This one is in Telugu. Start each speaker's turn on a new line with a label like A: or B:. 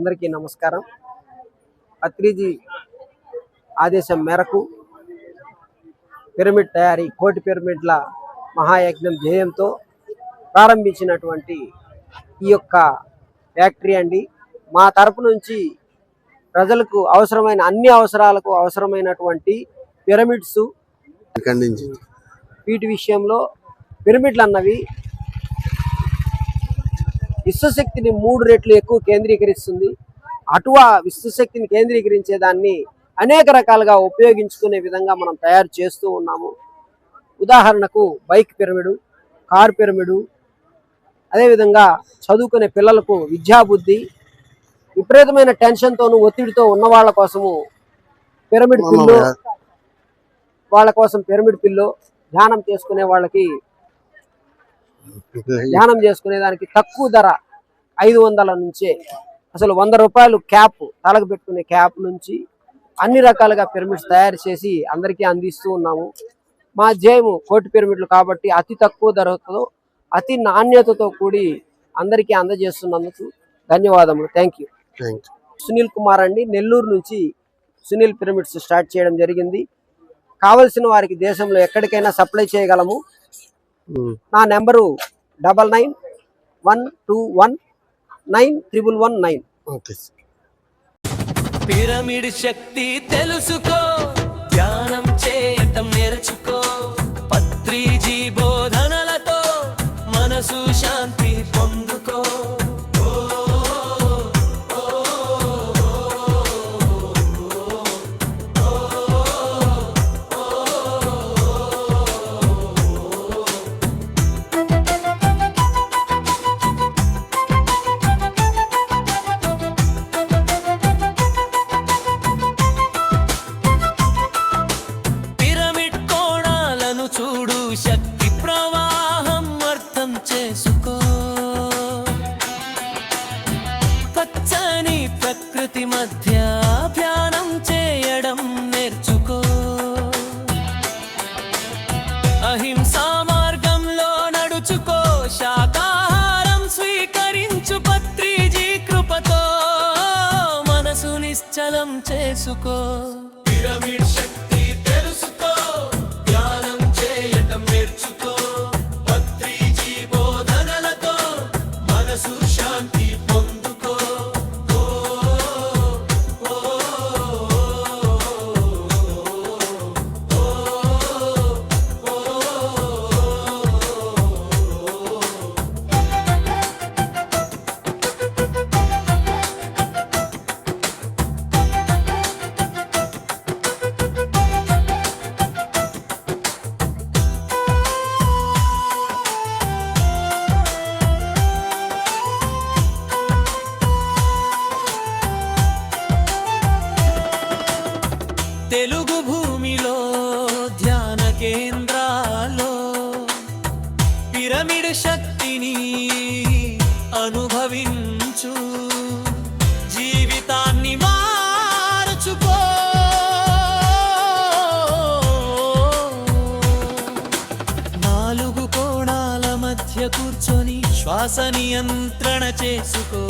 A: అందరికీ నమస్కారం. అత్రిజీ ఆదేశం మేరకు పిరమిడ్ తయారీ కోటి పిరమిడ్ల మహాయజ్ఞం ధ్యేయంతో ప్రారంభించినటువంటి ఈ యొక్క ఫ్యాక్టరీ అండి. మా తరపు నుంచి ప్రజలకు అవసరమైన అన్ని అవసరాలకు అవసరమైనటువంటి పిరమిడ్స్ వీటి విషయంలో పిరమిడ్లు అన్నవి విశ్వశక్తిని 3 రెట్లు ఎక్కువ కేంద్రీకరిస్తుంది. అటువా విశ్వశక్తిని కేంద్రీకరించేదాన్ని అనేక రకాలుగా ఉపయోగించుకునే విధంగా మనం తయారు చేస్తూ ఉన్నాము. ఉదాహరణకు బైక్ పిరమిడు, కార్ పిరమిడు, అదేవిధంగా చదువుకునే పిల్లలకు విద్యాబుద్ధి, విపరీతమైన టెన్షన్తోనూ ఒత్తిడితో ఉన్న వాళ్ళ కోసము పిరమిడ్ పిల్లో, వాళ్ళ కోసం పిరమిడ్ పిల్లో, ధ్యానం చేసుకునే వాళ్ళకి ధ్యానం చేసుకునేదానికి తక్కువ ధర 500 నుంచే అసలు 100 రూపాయలు క్యాప్, తలకు పెట్టుకునే క్యాప్ నుంచి అన్ని రకాలుగా పిరమిడ్స్ తయారు చేసి అందరికీ అందిస్తూ ఉన్నాము. మా ధ్యేయము కోటి పిరమిడ్లు కాబట్టి అతి తక్కువ ధరతో అతి నాణ్యతతో కూడి అందరికీ అందజేస్తున్నందుకు ధన్యవాదములు. Thank you. సునీల్ కుమార్ అండి, నెల్లూరు నుంచి సునీల్ పిరమిడ్స్ స్టార్ట్ చేయడం జరిగింది. కావలసిన వారికి దేశంలో ఎక్కడికైనా సప్లై చేయగలము. నా నెంబరు 9912191119.
B: పిరమిడ్ శక్తి తెలుసుకో, ధ్యానం చేయటం నేర్చుకో, పత్రిజీ బోధనలతో మనసు శాంతి పొందుకో. చూడు శక్తి ప్రవాహం అర్థం చేసుకో, పచ్చని ప్రకృతి మధ్య ధ్యానం చేయడం నేర్చుకో, అహింసా మార్గంలో నడుచుకో, శాకాహారం స్వీకరించు పత్రిజీ కృపతో మనసు నిశ్చలం చేసుకో. పిరమిడ్ శక్తి తెలుగు భూమిలో ధ్యాన కేంద్రాల్లో పిరమిడ్ శక్తిని అనుభవించు, జీవితాన్ని మార్చుకో. నాలుగు కోణాల మధ్య కూర్చొని శ్వాస నియంత్రణ చేసుకో.